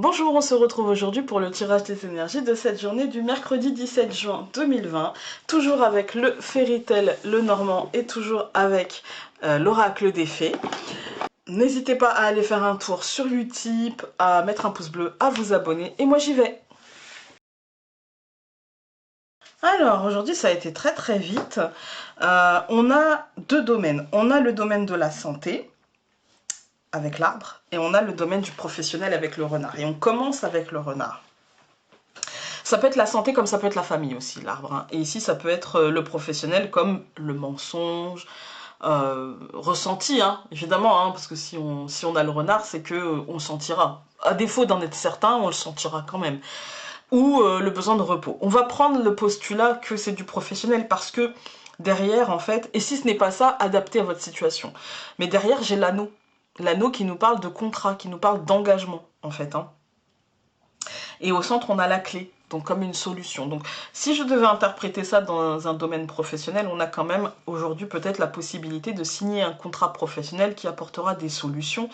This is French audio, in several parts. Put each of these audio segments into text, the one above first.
Bonjour, on se retrouve aujourd'hui pour le tirage des énergies de cette journée du mercredi 17 juin 2020, toujours avec le Fairy Tail, le Normand et toujours avec l'oracle des fées. N'hésitez pas à aller faire un tour sur Utip, à mettre un pouce bleu, à vous abonner et moi j'y vais. Alors aujourd'hui ça a été très vite. On a deux domaines. On a le domaine de la santé avec l'arbre et on a le domaine du professionnel avec le renard. Et on commence avec le renard. Ça peut être la santé comme ça peut être la famille aussi, l'arbre. Hein. Et ici, ça peut être le professionnel comme le mensonge, ressenti, hein, évidemment, hein, parce que si on a le renard, c'est que on sentira. À défaut d'en être certain, on le sentira quand même. Ou le besoin de repos. On va prendre le postulat que c'est du professionnel parce que derrière, en fait, et si ce n'est pas ça, adapté à votre situation. Mais derrière, j'ai l'anneau. L'anneau qui nous parle de contrat, qui nous parle d'engagement, en fait. Hein. Et au centre, on a la clé, donc comme une solution. Donc si je devais interpréter ça dans un domaine professionnel, on a quand même aujourd'hui peut-être la possibilité de signer un contrat professionnel qui apportera des solutions,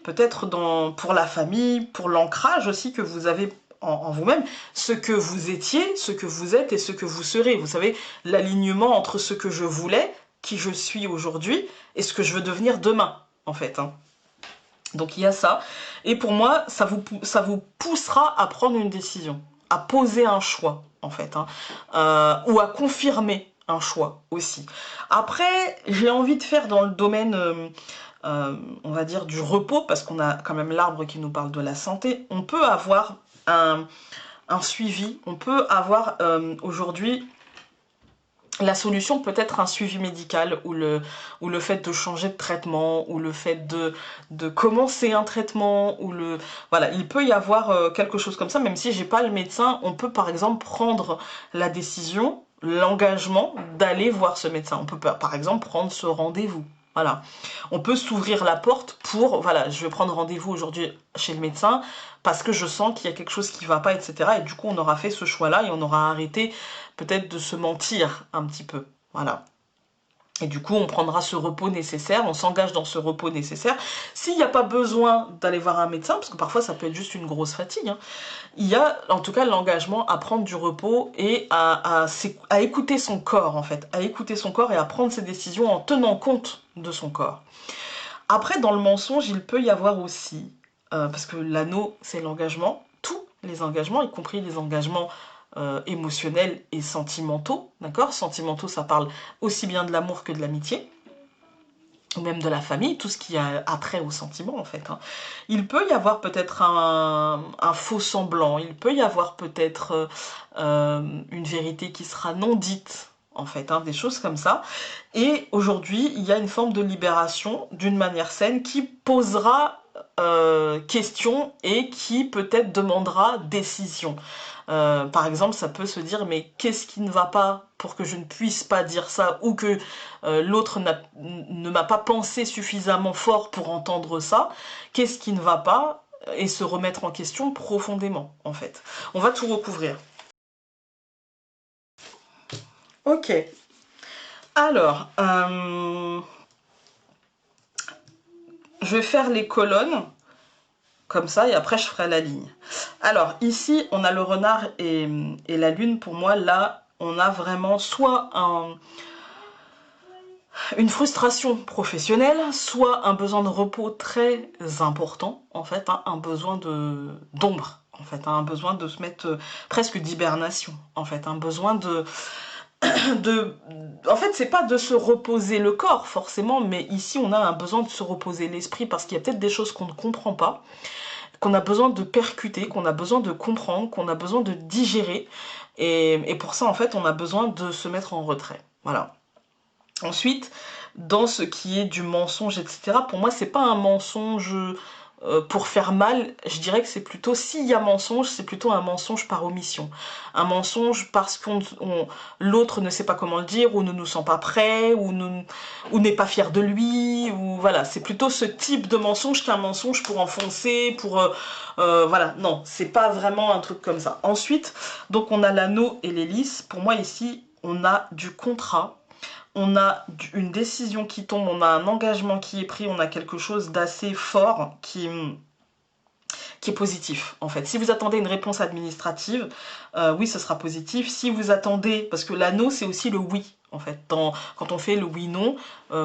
peut-être pour la famille, pour l'ancrage aussi que vous avez en vous-même, ce que vous étiez, ce que vous êtes et ce que vous serez. Vous savez, l'alignement entre ce que je voulais, qui je suis aujourd'hui, et ce que je veux devenir demain, en fait. Hein. Donc il y a ça. Et pour moi, ça vous poussera à prendre une décision, à poser un choix, en fait, hein, ou à confirmer un choix aussi. Après, j'ai envie de faire dans le domaine, on va dire, du repos, parce qu'on a quand même l'arbre qui nous parle de la santé. On peut avoir un suivi, on peut avoir aujourd'hui la solution peut être un suivi médical ou le fait de changer de traitement ou le fait de commencer un traitement ou voilà, il peut y avoir quelque chose comme ça, même si j'ai pas le médecin, on peut par exemple prendre la décision, l'engagement d'aller voir ce médecin. On peut par exemple prendre ce rendez-vous. Voilà. On peut s'ouvrir la porte pour, voilà, je vais prendre rendez-vous aujourd'hui chez le médecin parce que je sens qu'il y a quelque chose qui ne va pas, etc. Et du coup, on aura fait ce choix-là et on aura arrêté peut-être de se mentir un petit peu. Voilà. Et du coup, on prendra ce repos nécessaire, on s'engage dans ce repos nécessaire. S'il n'y a pas besoin d'aller voir un médecin, parce que parfois ça peut être juste une grosse fatigue, hein, il y a en tout cas l'engagement à prendre du repos et à écouter son corps, en fait. À écouter son corps et à prendre ses décisions en tenant compte de son corps. Après, dans le mensonge, il peut y avoir aussi, parce que l'anneau, c'est l'engagement, tous les engagements, y compris les engagements émotionnels et sentimentaux, d'accord? Sentimentaux, ça parle aussi bien de l'amour que de l'amitié, ou même de la famille, tout ce qui a trait aux sentiments, en fait. Hein. Il peut y avoir peut-être un faux semblant, il peut y avoir peut-être une vérité qui sera non dite, en fait, hein, des choses comme ça. Et aujourd'hui, il y a une forme de libération d'une manière saine qui posera question et qui peut-être demandera décision. Par exemple, ça peut se dire, mais qu'est-ce qui ne va pas pour que je ne puisse pas dire ça ou que l'autre ne m'a pas pensé suffisamment fort pour entendre ça? Qu'est-ce qui ne va pas? Et se remettre en question profondément, en fait. On va tout recouvrir. Ok. Alors, je vais faire les colonnes, comme ça, et après je ferai la ligne. Alors, ici, on a le renard et la lune. Pour moi, là, on a vraiment soit une frustration professionnelle, soit un besoin de repos très important, en fait, hein, un besoin d'ombre, en fait, hein, un besoin de se mettre presque d'hibernation, en fait, un besoin en fait, c'est pas de se reposer le corps, forcément, mais ici, on a un besoin de se reposer l'esprit, parce qu'il y a peut-être des choses qu'on ne comprend pas, qu'on a besoin de percuter, qu'on a besoin de comprendre, qu'on a besoin de digérer, et pour ça, en fait, on a besoin de se mettre en retrait, voilà. Ensuite, dans ce qui est du mensonge, etc., pour moi, c'est pas un mensonge pour faire mal. Je dirais que c'est plutôt, s'il y a mensonge, c'est plutôt un mensonge par omission. Un mensonge parce que l'autre ne sait pas comment le dire, ou ne nous sent pas prêt, ou n'est pas fier de lui, ou voilà. C'est plutôt ce type de mensonge qu'un mensonge pour enfoncer, pour... voilà, non, c'est pas vraiment un truc comme ça. Ensuite, donc on a l'anneau et l'hélice. Pour moi, ici, on a du contrat. On a une décision qui tombe, on a un engagement qui est pris, on a quelque chose d'assez fort qui qui est positif, en fait. Si vous attendez une réponse administrative, oui, ce sera positif. Si vous attendez, parce que l'anneau, c'est aussi le oui, en fait. Quand on fait le oui-non,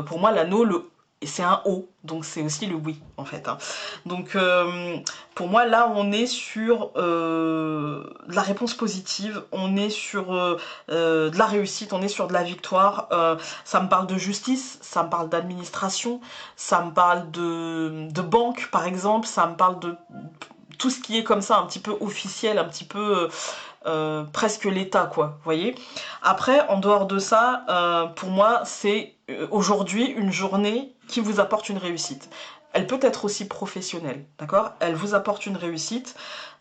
pour moi, l'anneau, c'est un O, donc c'est aussi le oui, en fait. Hein. Donc, pour moi, là, on est sur de la réponse positive, on est sur de la réussite, on est sur de la victoire. Ça me parle de justice, ça me parle d'administration, ça me parle de banque, par exemple, ça me parle de tout ce qui est comme ça, un petit peu officiel, un petit peu... presque l'État, quoi, vous voyez. Après, en dehors de ça, pour moi, c'est aujourd'hui une journée qui vous apporte une réussite. Elle peut être aussi professionnelle, d'accord? Elle vous apporte une réussite,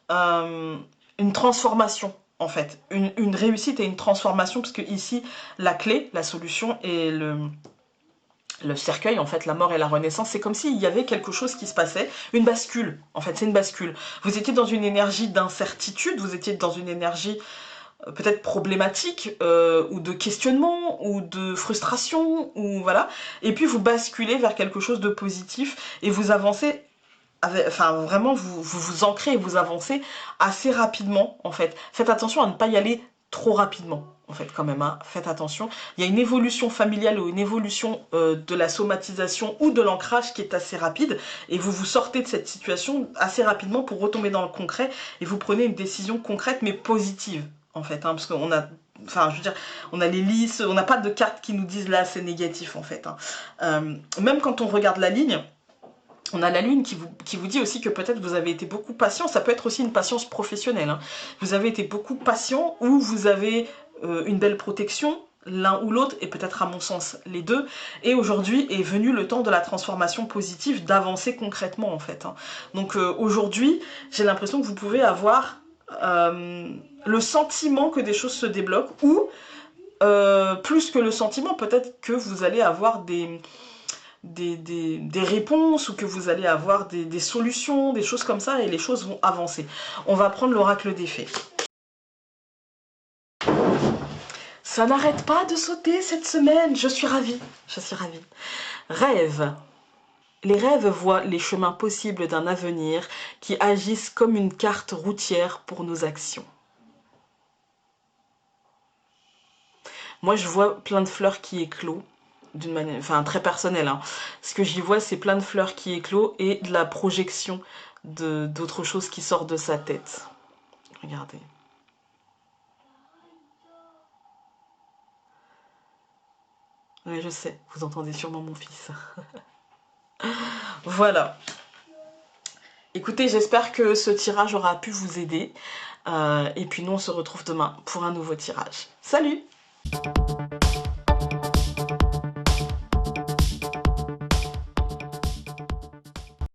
une transformation, en fait. Une réussite et une transformation, parce que ici, la clé, la solution et le cercueil, en fait, la mort et la renaissance, c'est comme s'il y avait quelque chose qui se passait, une bascule, en fait, c'est une bascule. Vous étiez dans une énergie d'incertitude, vous étiez dans une énergie peut-être problématique, ou de questionnement, ou de frustration, ou voilà, et puis vous basculez vers quelque chose de positif, et vous avancez, enfin vraiment, vous ancrez et vous avancez assez rapidement, en fait. Faites attention à ne pas y aller trop rapidement, en fait, quand même, hein. Faites attention. Il y a une évolution familiale ou une évolution de la somatisation ou de l'ancrage qui est assez rapide, et vous sortez de cette situation assez rapidement pour retomber dans le concret, et vous prenez une décision concrète mais positive, en fait, hein, parce qu'on a... Enfin, je veux dire, on a les lisses, on n'a pas de cartes qui nous disent là c'est négatif, en fait. Hein. Même quand on regarde la ligne, on a la lune qui vous dit aussi que peut-être vous avez été beaucoup patient, ça peut être aussi une patience professionnelle. Hein. Vous avez été beaucoup patient ou vous avez une belle protection, l'un ou l'autre, et peut-être à mon sens les deux. Et aujourd'hui est venu le temps de la transformation positive, d'avancer concrètement en fait. Hein. Donc aujourd'hui, j'ai l'impression que vous pouvez avoir le sentiment que des choses se débloquent ou plus que le sentiment, peut-être que vous allez avoir des réponses ou que vous allez avoir des solutions, des choses comme ça et les choses vont avancer. On va prendre l'oracle des fées. Ça n'arrête pas de sauter cette semaine, je suis ravie, je suis ravie. Rêve. Les rêves voient les chemins possibles d'un avenir qui agissent comme une carte routière pour nos actions. Moi je vois plein de fleurs qui éclosent. D'une manière, enfin très personnelle. Hein. Ce que j'y vois, c'est plein de fleurs qui éclosent et de la projection d'autres choses qui sortent de sa tête. Regardez. Oui, je sais, vous entendez sûrement mon fils. Voilà. Écoutez, j'espère que ce tirage aura pu vous aider. Et puis nous, on se retrouve demain pour un nouveau tirage. Salut!